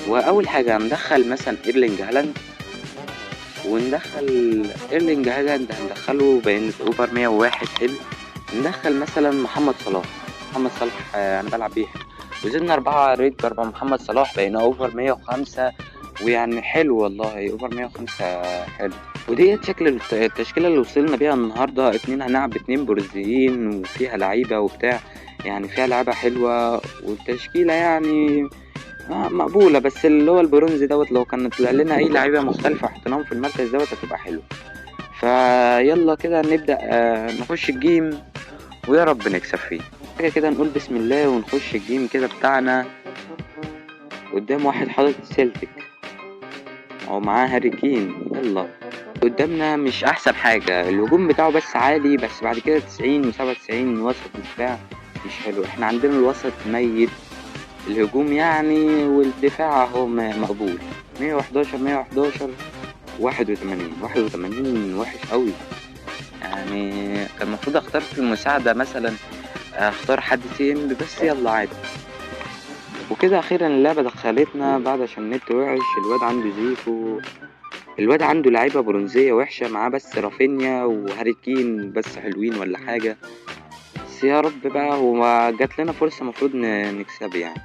واول حاجه هندخل مثلا ايرلينج هالاند، وندخل ايرلينج هالاند هندخله بين اوفر 101 حلو. ندخل مثلا محمد صلاح. محمد صلاح انا بلعب بيه حلو. وزدنا 4 ريت ب4 محمد صلاح بقينا اوفر 105. ويعني حلو والله اوفر 105 حلو. وديت شكل التشكيلة اللي وصلنا بيها النهاردة. اتنين هنلعب اتنين برازيليين وفيها لعيبة وبتاع، يعني فيها لعيبة حلوة والتشكيلة يعني مقبولة. بس اللي هو البرونز دوت لو كانت طلع لنا أي لعيبة مختلفة حطيناهم في المركز دوت هتبقى حلوة. فيلا كده نبدأ نخش الجيم ويا رب نكسب فيه. حاجة كده نقول بسم الله ونخش الجيم كده بتاعنا. قدام واحد حاطط سيلتك او معاه هاري كين. يلا. قدامنا مش احسن حاجة، الهجوم بتاعه بس عالي، بس بعد كده 90 و97 وسط الدفاع مش حلو. احنا عندنا الوسط ميت، الهجوم يعني والدفاع اهو مقبول. 111 111 81 وحش قوي. يعني كان المفروض اختار في المساعدة مثلا، اختار حد تيم بس يلا عادي. وكده اخيرا اللعبة دخلتنا بعد عشان النت وحش. الواد عنده زيكو، الواد عنده لعيبة برونزية وحشة معاه بس رافينيا وهاري كين بس حلوين ولا حاجة. بس يا رب بقى هو جات لنا فرصة مفروض نكسب يعني.